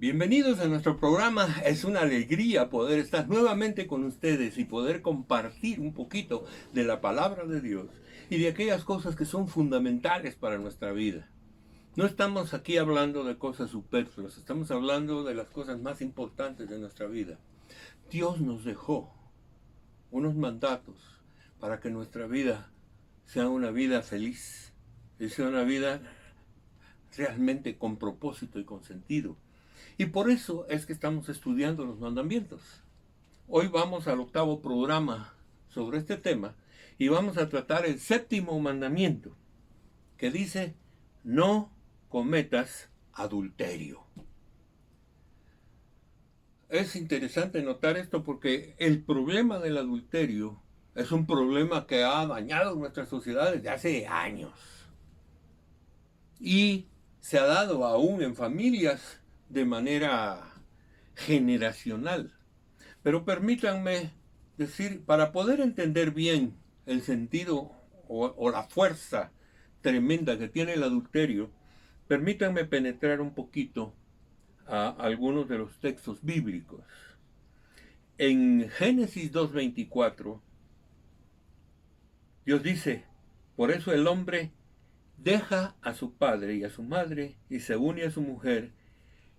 Bienvenidos a nuestro programa. Es una alegría poder estar nuevamente con ustedes y poder compartir un poquito de la palabra de Dios y de aquellas cosas que son fundamentales para nuestra vida. No estamos aquí hablando de cosas superfluas, estamos hablando de las cosas más importantes de nuestra vida. Dios nos dejó unos mandatos para que nuestra vida sea una vida feliz, y sea una vida realmente con propósito y con sentido. Y por eso es que estamos estudiando los mandamientos. Hoy vamos al octavo programa sobre este tema y vamos a tratar el séptimo mandamiento, que dice: no cometas adulterio. Es interesante notar esto porque el problema del adulterio es un problema que ha dañado nuestra sociedad desde hace años y se ha dado aún en familias de manera generacional. Pero permítanme decir, para poder entender bien el sentido o la fuerza tremenda que tiene el adulterio, permítanme penetrar un poquito a algunos de los textos bíblicos. En Génesis 2:24, Dios dice: por eso el hombre deja a su padre y a su madre y se une a su mujer,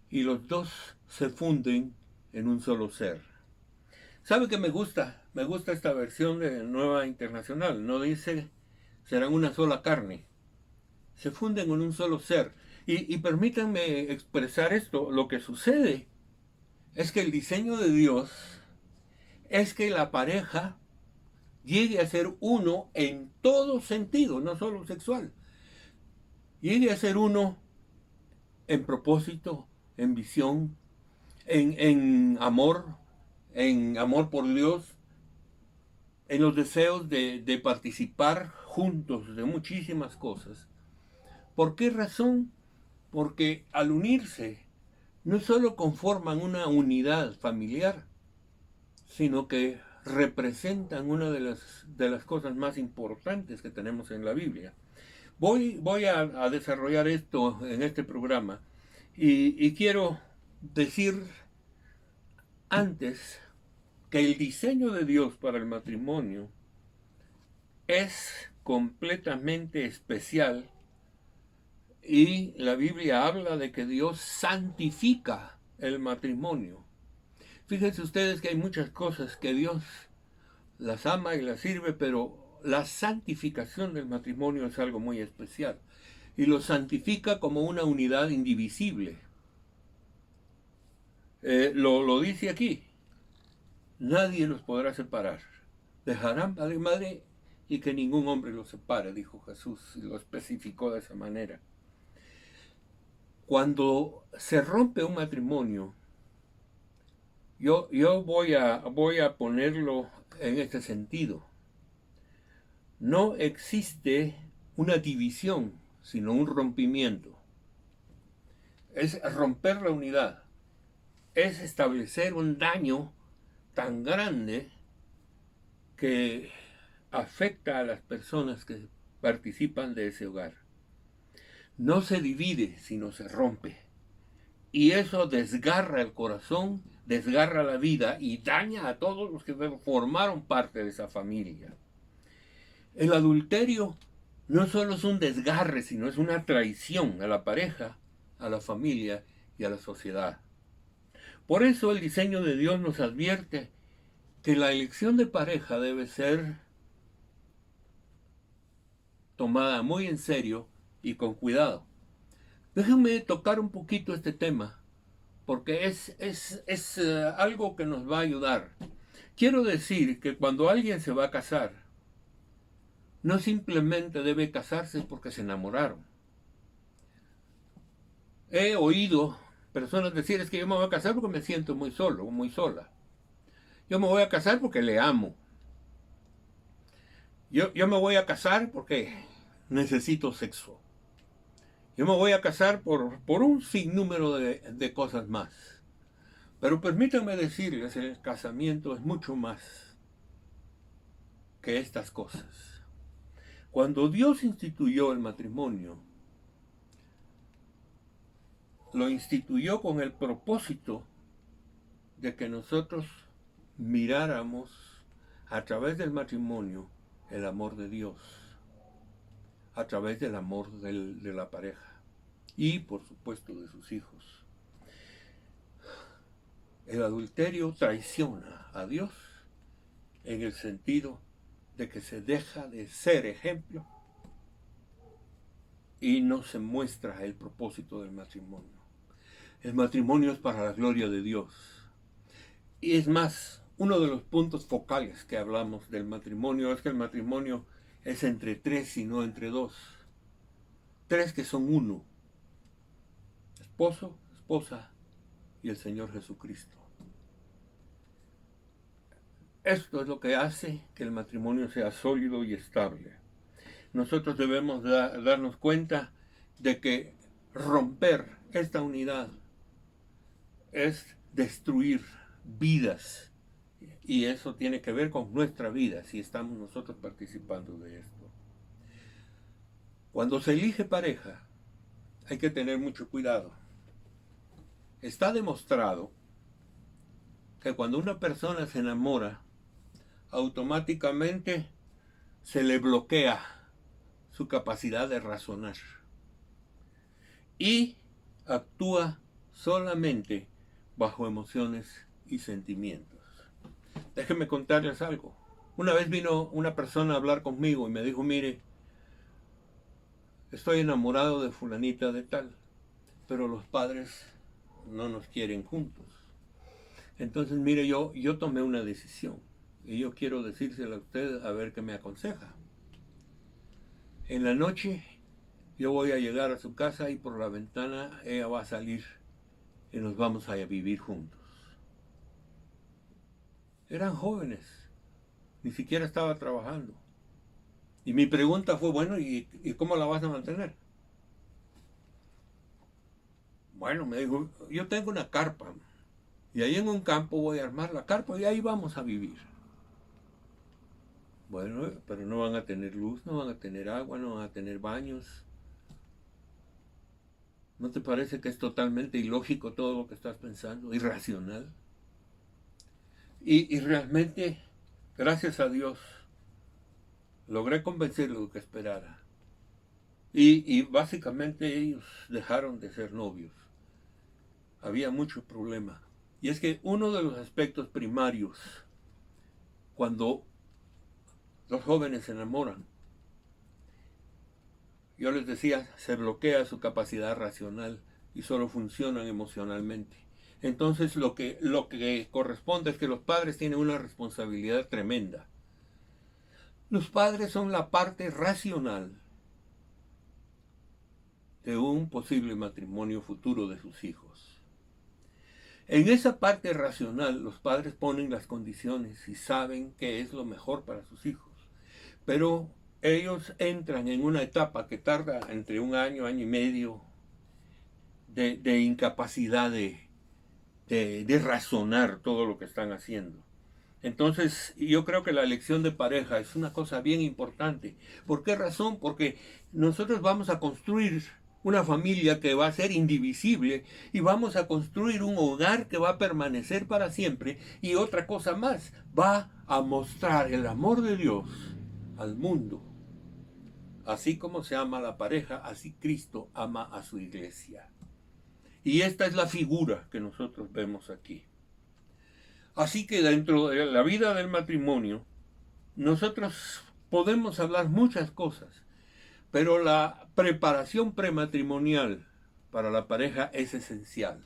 y los dos se funden en un solo ser. ¿Sabe qué me gusta? Me gusta esta versión de Nueva Internacional. No dice serán una sola carne. Se funden en un solo ser. Y permítanme expresar esto. Lo que sucede es que el diseño de Dios es que la pareja llegue a ser uno en todo sentido, no solo sexual. Llegue a ser uno en propósito, en visión, en amor por Dios, en los deseos de participar juntos de muchísimas cosas. ¿Por qué razón? Porque al unirse no solo conforman una unidad familiar, sino que representan una de las cosas más importantes que tenemos en la Biblia. Voy a desarrollar esto en este programa y quiero decir antes que el diseño de Dios para el matrimonio es completamente especial, y la Biblia habla de que Dios santifica el matrimonio. Fíjense ustedes que hay muchas cosas que Dios las ama y las sirve, pero la santificación del matrimonio es algo muy especial. Y lo santifica como una unidad indivisible. Lo dice aquí: nadie los podrá separar. Dejarán padre y madre y que ningún hombre los separe, dijo Jesús, y lo especificó de esa manera. Cuando se rompe un matrimonio, yo voy a ponerlo en este sentido. No existe una división, sino un rompimiento. Es romper la unidad. Es establecer un daño tan grande que afecta a las personas que participan de ese hogar. No se divide, sino se rompe. Y eso desgarra el corazón, desgarra la vida y daña a todos los que formaron parte de esa familia. El adulterio no solo es un desgarre, sino es una traición a la pareja, a la familia y a la sociedad. Por eso el diseño de Dios nos advierte que la elección de pareja debe ser tomada muy en serio y con cuidado. Déjenme tocar un poquito este tema, porque es algo que nos va a ayudar. Quiero decir que cuando alguien se va a casar, no simplemente debe casarse porque se enamoraron. He oído personas decir: es que yo me voy a casar porque me siento muy solo o muy sola. Yo me voy a casar porque le amo. Yo me voy a casar porque necesito sexo. Yo me voy a casar por un sinnúmero de cosas más. Pero permítanme decirles, el casamiento es mucho más que estas cosas. Cuando Dios instituyó el matrimonio, lo instituyó con el propósito de que nosotros miráramos a través del matrimonio el amor de Dios, a través del amor de la pareja y por supuesto de sus hijos. El adulterio traiciona a Dios en el sentido de que se deja de ser ejemplo y no se muestra el propósito del matrimonio. El matrimonio es para la gloria de Dios. Y es más, uno de los puntos focales que hablamos del matrimonio es que el matrimonio es entre tres y no entre dos. Tres que son uno: esposo, esposa y el Señor Jesucristo. Esto es lo que hace que el matrimonio sea sólido y estable. Nosotros debemos darnos cuenta de que romper esta unidad es destruir vidas, y eso tiene que ver con nuestra vida si estamos nosotros participando de esto. Cuando se elige pareja hay que tener mucho cuidado. Está demostrado que cuando una persona se enamora, automáticamente se le bloquea su capacidad de razonar y actúa solamente bajo emociones y sentimientos. Déjenme contarles algo. Una vez vino una persona a hablar conmigo y me dijo: mire, estoy enamorado de fulanita de tal, pero los padres no nos quieren juntos. Entonces, mire, yo tomé una decisión y yo quiero decírsela a usted a ver qué me aconseja. En la noche yo voy a llegar a su casa y por la ventana ella va a salir y nos vamos a vivir juntos. Eran jóvenes, ni siquiera estaba trabajando. Y mi pregunta fue: bueno, ¿y cómo la vas a mantener? Bueno, me dijo: yo tengo una carpa y ahí en un campo voy a armar la carpa y ahí vamos a vivir. Bueno, pero no van a tener luz, no van a tener agua, no van a tener baños. ¿No te parece que es totalmente ilógico todo lo que estás pensando? Irracional. Y realmente, gracias a Dios, logré convencerlo de que esperara. Y básicamente ellos dejaron de ser novios. Había mucho problema. Y es que uno de los aspectos primarios cuando los jóvenes se enamoran, yo les decía, se bloquea su capacidad racional y solo funcionan emocionalmente. Entonces lo que corresponde es que los padres tienen una responsabilidad tremenda. Los padres son la parte racional de un posible matrimonio futuro de sus hijos. En esa parte racional los padres ponen las condiciones y saben qué es lo mejor para sus hijos. Pero ellos entran en una etapa que tarda entre un año, año y medio de incapacidad de razonar todo lo que están haciendo. Entonces, yo creo que la elección de pareja es una cosa bien importante. ¿Por qué razón? Porque nosotros vamos a construir una familia que va a ser indivisible y vamos a construir un hogar que va a permanecer para siempre. Y otra cosa más, va a mostrar el amor de Dios al mundo. Así como se ama a la pareja, así Cristo ama a su iglesia. Y esta es la figura que nosotros vemos aquí. Así que dentro de la vida del matrimonio, nosotros podemos hablar muchas cosas, pero la preparación prematrimonial para la pareja es esencial.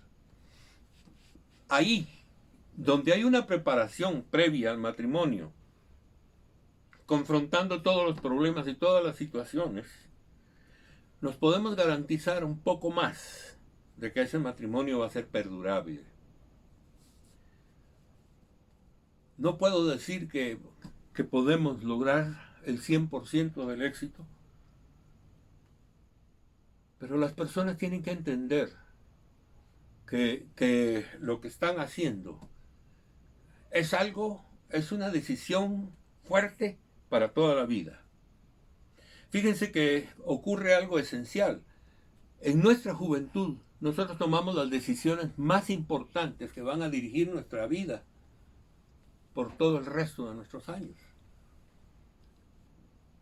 Ahí, donde hay una preparación previa al matrimonio, confrontando todos los problemas y todas las situaciones, nos podemos garantizar un poco más de que ese matrimonio va a ser perdurable. No puedo decir que podemos lograr el 100% del éxito, pero las personas tienen que entender que lo que están haciendo es una decisión fuerte para toda la vida. Fíjense que ocurre algo esencial. En nuestra juventud nosotros tomamos las decisiones más importantes que van a dirigir nuestra vida por todo el resto de nuestros años.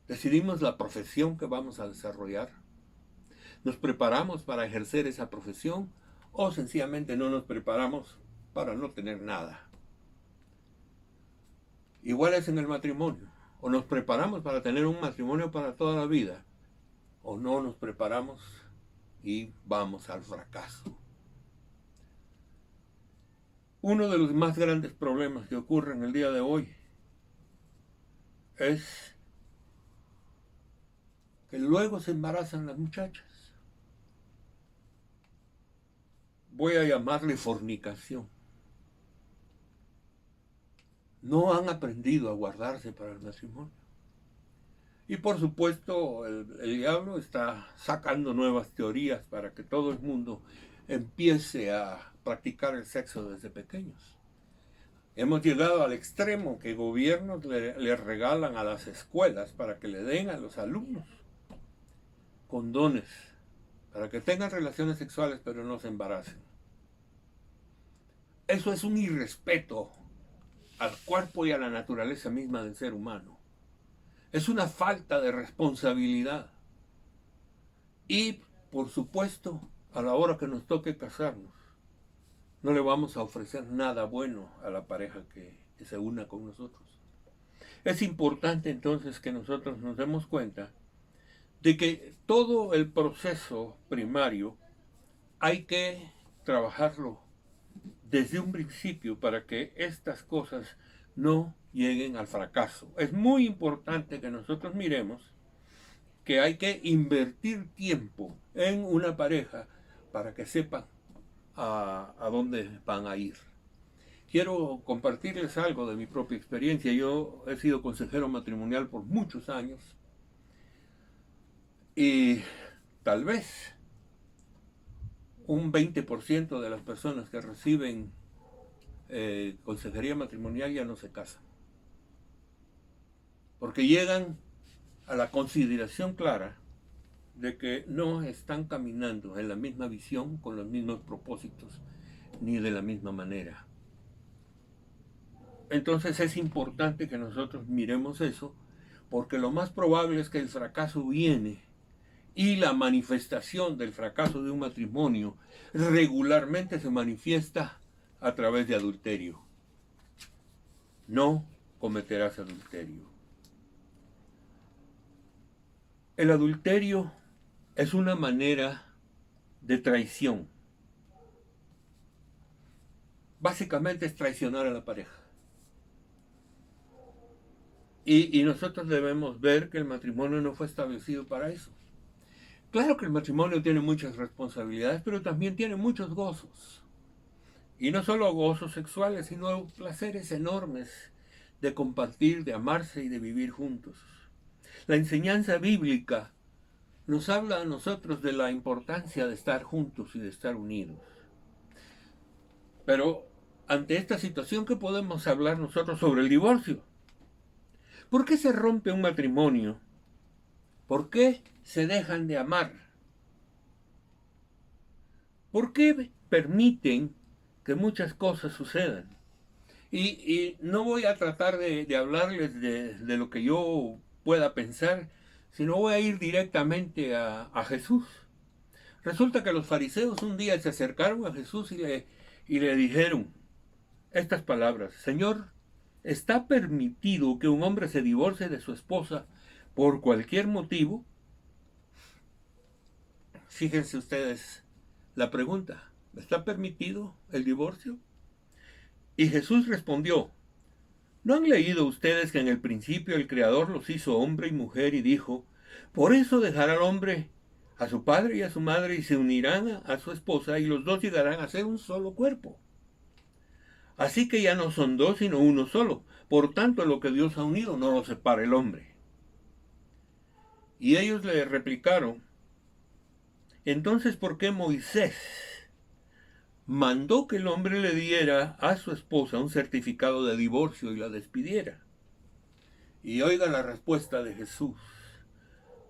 Decidimos la profesión que vamos a desarrollar. Nos preparamos para ejercer esa profesión o sencillamente no nos preparamos para no tener nada. Igual es en el matrimonio. O nos preparamos para tener un matrimonio para toda la vida, o no nos preparamos y vamos al fracaso. Uno de los más grandes problemas que ocurren el día de hoy es que luego se embarazan las muchachas. Voy a llamarle fornicación. No han aprendido a guardarse para el matrimonio. Y por supuesto el diablo está sacando nuevas teorías para que todo el mundo empiece a practicar el sexo desde pequeños. Hemos llegado al extremo que gobiernos le regalan a las escuelas para que le den a los alumnos condones, para que tengan relaciones sexuales pero no se embaracen. Eso es un irrespeto al cuerpo y a la naturaleza misma del ser humano. Es una falta de responsabilidad. Y, por supuesto, a la hora que nos toque casarnos, no le vamos a ofrecer nada bueno a la pareja que se una con nosotros. Es importante entonces que nosotros nos demos cuenta de que todo el proceso primario hay que trabajarlo desde un principio para que estas cosas no lleguen al fracaso. Es muy importante que nosotros miremos que hay que invertir tiempo en una pareja para que sepan a dónde van a ir. Quiero compartirles algo de mi propia experiencia. Yo he sido consejero matrimonial por muchos años y tal vez un 20% de las personas que reciben consejería matrimonial ya no se casan. Porque llegan a la consideración clara de que no están caminando en la misma visión, con los mismos propósitos, ni de la misma manera. Entonces es importante que nosotros miremos eso, porque lo más probable es que el fracaso viene y la manifestación del fracaso de un matrimonio regularmente se manifiesta a través de adulterio. No cometerás adulterio. El adulterio es una manera de traición. Básicamente es traicionar a la pareja. Y nosotros debemos ver que el matrimonio no fue establecido para eso. Claro que el matrimonio tiene muchas responsabilidades, pero también tiene muchos gozos. Y no solo gozos sexuales, sino placeres enormes de compartir, de amarse y de vivir juntos. La enseñanza bíblica nos habla a nosotros de la importancia de estar juntos y de estar unidos. Pero ante esta situación, ¿qué podemos hablar nosotros sobre el divorcio? ¿Por qué se rompe un matrimonio? ¿Por qué se dejan de amar? ¿Por qué permiten que muchas cosas sucedan? Y no voy a tratar de hablarles de lo que yo pueda pensar, sino voy a ir directamente a Jesús. Resulta que los fariseos un día se acercaron a Jesús y le dijeron estas palabras: Señor, ¿está permitido que un hombre se divorcie de su esposa por cualquier motivo? Fíjense ustedes la pregunta: ¿está permitido el divorcio? Y Jesús respondió: ¿no han leído ustedes que en el principio el Creador los hizo hombre y mujer y dijo: por eso dejará al hombre a su padre y a su madre y se unirán a su esposa y los dos llegarán a ser un solo cuerpo? Así que ya no son dos sino uno solo. Por tanto, lo que Dios ha unido no lo separa el hombre. Y ellos le replicaron: entonces, ¿por qué Moisés mandó que el hombre le diera a su esposa un certificado de divorcio y la despidiera? Y oiga la respuesta de Jesús: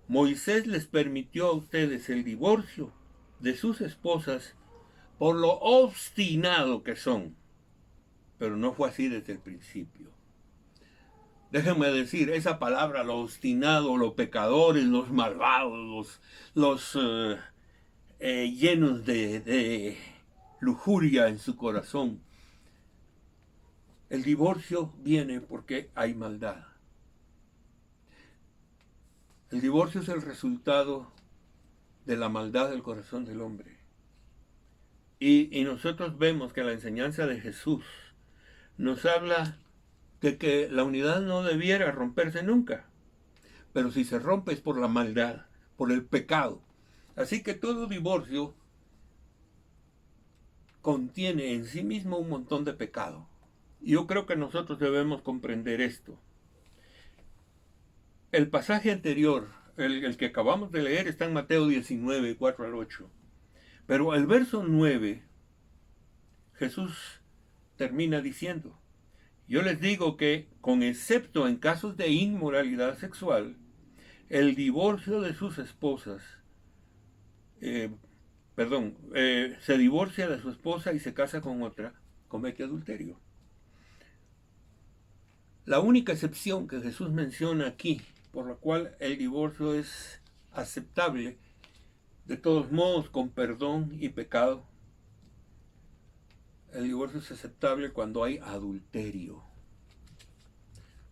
Moisés les permitió a ustedes el divorcio de sus esposas por lo obstinado que son. Pero no fue así desde el principio. Déjenme decir, esa palabra, lo obstinado, los pecadores, los malvados, los llenos de lujuria en su corazón. El divorcio viene porque hay maldad. El divorcio es el resultado de la maldad del corazón del hombre. Y nosotros vemos que la enseñanza de Jesús nos habla de que la unidad no debiera romperse nunca. Pero si se rompe es por la maldad, por el pecado. Así que todo divorcio contiene en sí mismo un montón de pecado. Y yo creo que nosotros debemos comprender esto. El pasaje anterior, el que acabamos de leer, está en Mateo 19, 4 al 8. Pero el verso 9, Jesús termina diciendo: yo les digo que, con excepto en casos de inmoralidad sexual, el divorcio de sus esposas, se divorcia de su esposa y se casa con otra, comete adulterio. La única excepción que Jesús menciona aquí, por la cual el divorcio es aceptable, de todos modos, con perdón y pecado, el divorcio es aceptable cuando hay adulterio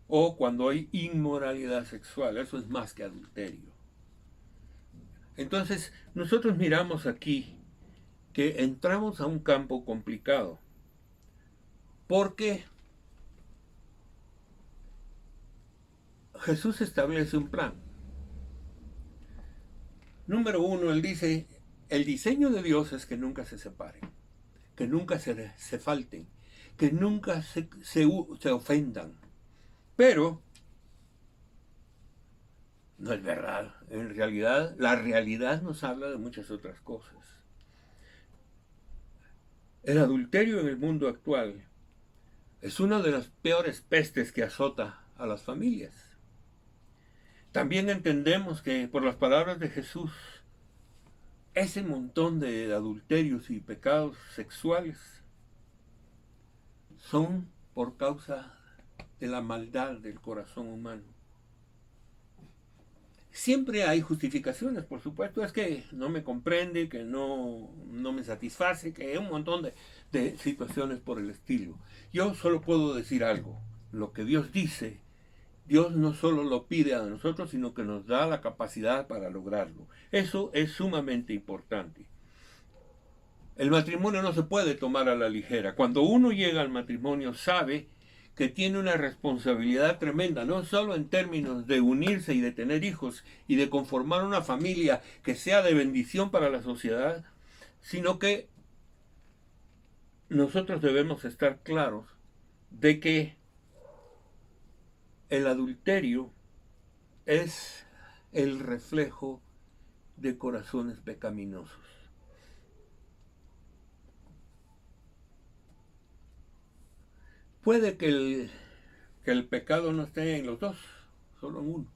o cuando hay inmoralidad sexual. Eso es más que adulterio. Entonces, nosotros miramos aquí que entramos a un campo complicado, porque Jesús establece un plan. Número uno, él dice, el diseño de Dios es que nunca se separen, que nunca se falten, que nunca se ofendan. Pero no es verdad. En realidad, la realidad nos habla de muchas otras cosas. El adulterio en el mundo actual es una de las peores pestes que azota a las familias. También entendemos que, por las palabras de Jesús, ese montón de adulterios y pecados sexuales son por causa de la maldad del corazón humano. Siempre hay justificaciones, por supuesto, es que no me comprende, que no me satisface, que hay un montón de situaciones por el estilo. Yo solo puedo decir algo: lo que Dios dice, Dios no solo lo pide a nosotros, sino que nos da la capacidad para lograrlo. Eso es sumamente importante. El matrimonio no se puede tomar a la ligera. Cuando uno llega al matrimonio, sabe que tiene una responsabilidad tremenda, no solo en términos de unirse y de tener hijos y de conformar una familia que sea de bendición para la sociedad, sino que nosotros debemos estar claros de que el adulterio es el reflejo de corazones pecaminosos. Puede que el pecado no esté en los dos, solo en uno.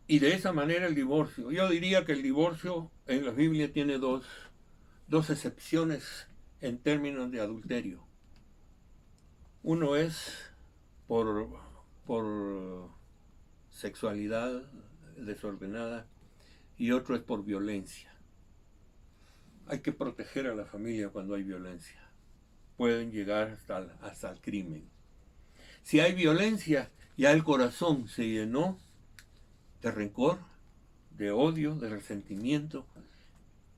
Y de esa manera el divorcio. Yo diría que el divorcio en la Biblia tiene dos excepciones en términos de adulterio. Uno es por sexualidad desordenada y otro es por violencia. Hay que proteger a la familia cuando hay violencia. Pueden llegar hasta el crimen. Si hay violencia, ya el corazón se llenó de rencor, de odio, de resentimiento,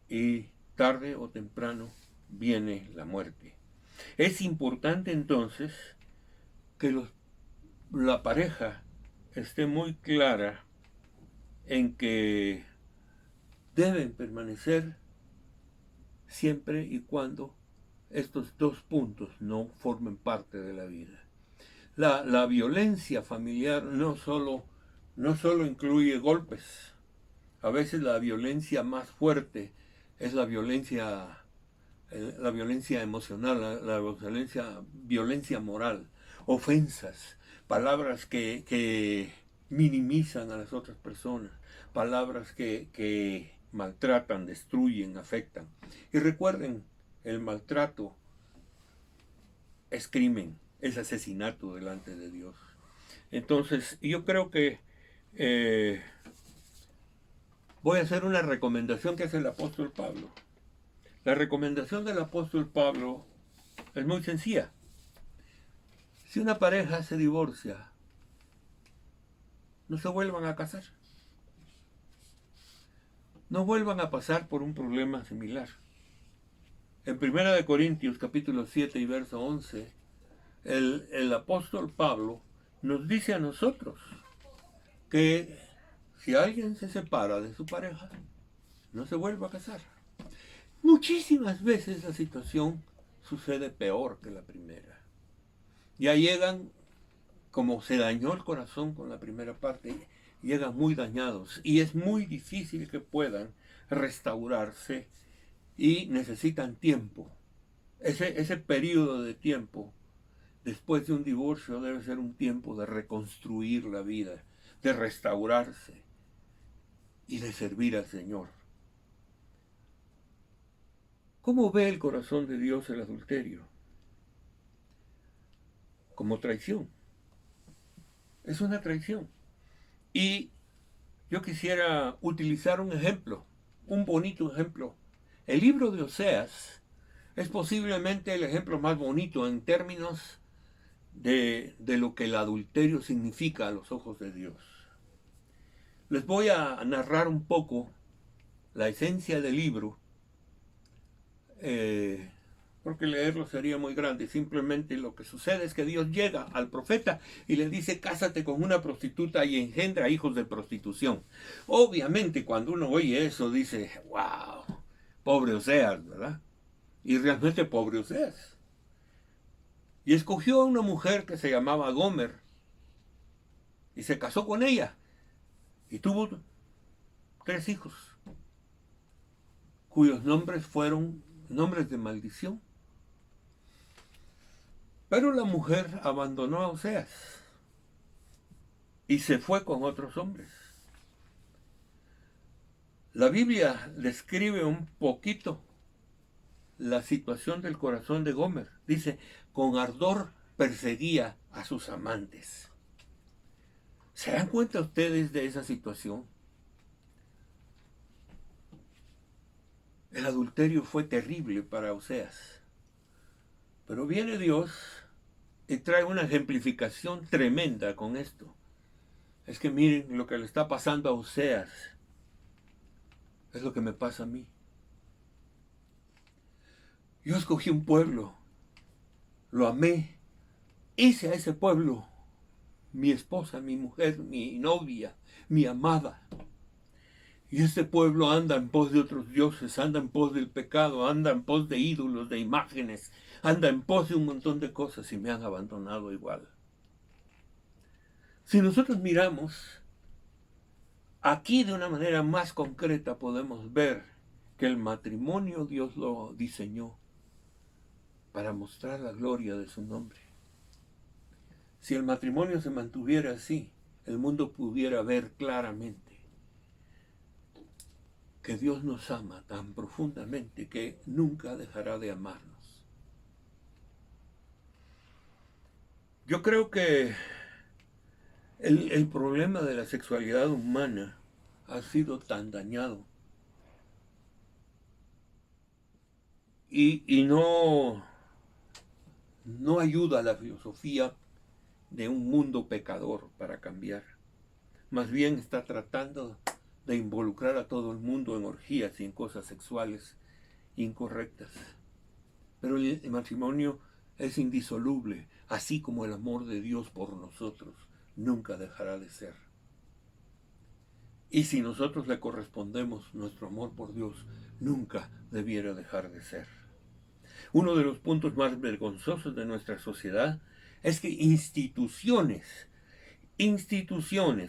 y tarde o temprano viene la muerte. Es importante entonces que la pareja esté muy clara en que deben permanecer siempre y cuando estos dos puntos no formen parte de la vida. La violencia familiar no solo incluye golpes. A veces la violencia más fuerte es la violencia emocional, la violencia moral, ofensas, palabras que minimizan a las otras personas, palabras que maltratan, destruyen, afectan. Y recuerden, el maltrato es crimen, es asesinato delante de Dios. Entonces, yo creo que voy a hacer una recomendación que hace el apóstol Pablo. La recomendación del apóstol Pablo es muy sencilla. Si una pareja se divorcia, no se vuelvan a casar. No vuelvan a pasar por un problema similar. En 1 Corintios capítulo 7 y verso 11, el apóstol Pablo nos dice a nosotros que si alguien se separa de su pareja, no se vuelva a casar. Muchísimas veces la situación sucede peor que la primera. Ya llegan, como se dañó el corazón con la primera parte, llegan muy dañados y es muy difícil que puedan restaurarse y necesitan tiempo. Ese periodo de tiempo después de un divorcio debe ser un tiempo de reconstruir la vida, de restaurarse y de servir al Señor. ¿Cómo ve el corazón de Dios el adulterio? Como traición. Es una traición. Y yo quisiera utilizar un ejemplo, un bonito ejemplo. El libro de Oseas es posiblemente el ejemplo más bonito en términos de lo que el adulterio significa a los ojos de Dios. Les voy a narrar un poco la esencia del libro, porque leerlo sería muy grande. Simplemente lo que sucede es que Dios llega al profeta y le dice: cásate con una prostituta y engendra hijos de prostitución. Obviamente cuando uno oye eso dice: wow, pobre Oseas, ¿verdad? Y realmente pobre Oseas. Y escogió a una mujer que se llamaba Gomer y se casó con ella y tuvo 3 hijos, cuyos nombres fueron nombres de maldición. Pero la mujer abandonó a Oseas y se fue con otros hombres. La Biblia describe un poquito la situación del corazón de Gomer. Dice: con ardor perseguía a sus amantes. ¿Se dan cuenta ustedes de esa situación? El adulterio fue terrible para Oseas. Pero viene Dios y trae una ejemplificación tremenda con esto. Es que miren lo que le está pasando a Oseas. Es lo que me pasa a mí. Yo escogí un pueblo, lo amé, hice a ese pueblo mi esposa, mi mujer, mi novia, mi amada. Y este pueblo anda en pos de otros dioses, anda en pos del pecado, anda en pos de ídolos, de imágenes, anda en pos de un montón de cosas y me han abandonado igual. Si nosotros miramos, aquí de una manera más concreta podemos ver que el matrimonio Dios lo diseñó para mostrar la gloria de su nombre. Si el matrimonio se mantuviera así, el mundo pudiera ver claramente que Dios nos ama tan profundamente que nunca dejará de amarnos. Yo creo que el problema de la sexualidad humana ha sido tan dañado y no ayuda a la filosofía de un mundo pecador para cambiar. Más bien está tratando de involucrar a todo el mundo en orgías y en cosas sexuales incorrectas. Pero el matrimonio es indisoluble, así como el amor de Dios por nosotros nunca dejará de ser. Y si nosotros le correspondemos, nuestro amor por Dios nunca debiera dejar de ser. Uno de los puntos más vergonzosos de nuestra sociedad es que instituciones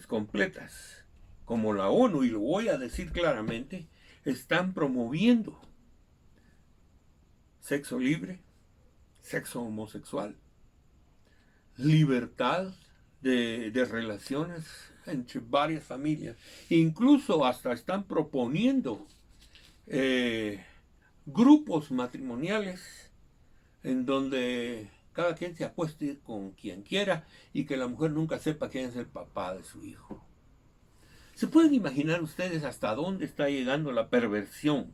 completas, como la ONU, y lo voy a decir claramente, están promoviendo sexo libre, sexo homosexual, libertad de relaciones entre varias familias. Incluso hasta están proponiendo grupos matrimoniales en donde cada quien se acueste con quien quiera y que la mujer nunca sepa quién es el papá de su hijo. ¿Se pueden imaginar ustedes hasta dónde está llegando la perversión?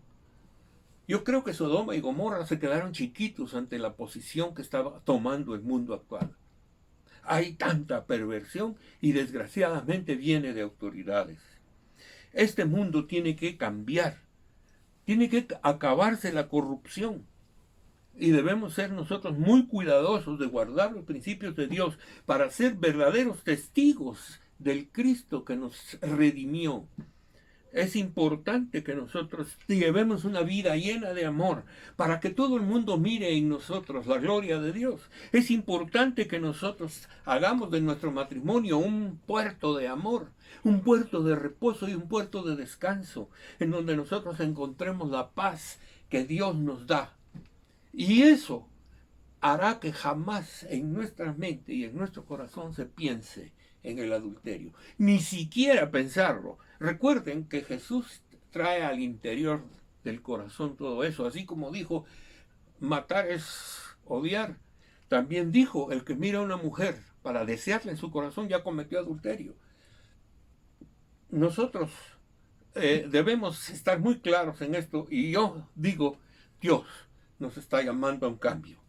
Yo creo que Sodoma y Gomorra se quedaron chiquitos ante la posición que estaba tomando el mundo actual. Hay tanta perversión y desgraciadamente viene de autoridades. Este mundo tiene que cambiar, tiene que acabarse la corrupción y debemos ser nosotros muy cuidadosos de guardar los principios de Dios para ser verdaderos testigos del Cristo que nos redimió. Es importante que nosotros llevemos una vida llena de amor para que todo el mundo mire en nosotros la gloria de Dios. Es importante que nosotros hagamos de nuestro matrimonio un puerto de amor, un puerto de reposo y un puerto de descanso, en donde nosotros encontremos la paz que Dios nos da. Y eso hará que jamás en nuestra mente y en nuestro corazón se piense en el adulterio. Ni siquiera pensarlo. Recuerden que Jesús trae al interior del corazón todo eso. Así como dijo, matar es odiar. También dijo, el que mira a una mujer para desearla en su corazón ya cometió adulterio. Nosotros debemos estar muy claros en esto. Y yo digo, Dios nos está llamando a un cambio.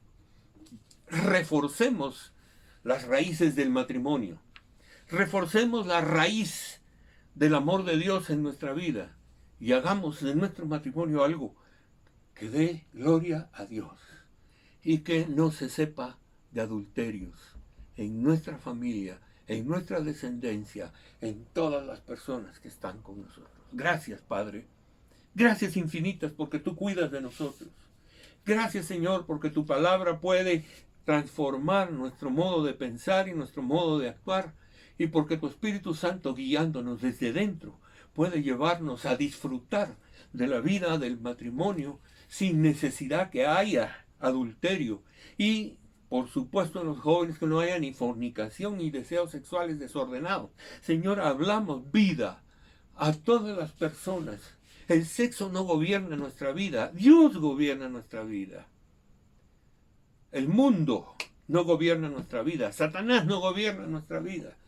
Reforcemos las raíces del matrimonio. Reforcemos la raíz del amor de Dios en nuestra vida y hagamos de nuestro matrimonio algo que dé gloria a Dios y que no se sepa de adulterios en nuestra familia, en nuestra descendencia, en todas las personas que están con nosotros. Gracias, Padre. Gracias infinitas porque tú cuidas de nosotros. Gracias, Señor, porque tu palabra puede transformar nuestro modo de pensar y nuestro modo de actuar, y porque tu Espíritu Santo guiándonos desde dentro puede llevarnos a disfrutar de la vida del matrimonio sin necesidad que haya adulterio. Y por supuesto en los jóvenes que no haya ni fornicación ni deseos sexuales desordenados. Señor, hablamos vida a todas las personas. El sexo no gobierna nuestra vida, Dios gobierna nuestra vida. El mundo no gobierna nuestra vida, Satanás no gobierna nuestra vida.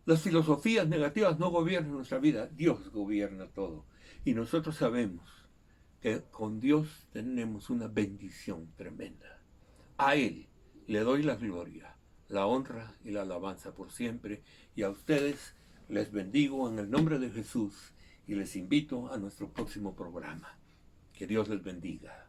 Las filosofías negativas no gobiernan nuestra vida, Dios gobierna todo. Y nosotros sabemos que con Dios tenemos una bendición tremenda. A Él le doy la gloria, la honra y la alabanza por siempre. Y a ustedes les bendigo en el nombre de Jesús y les invito a nuestro próximo programa. Que Dios les bendiga.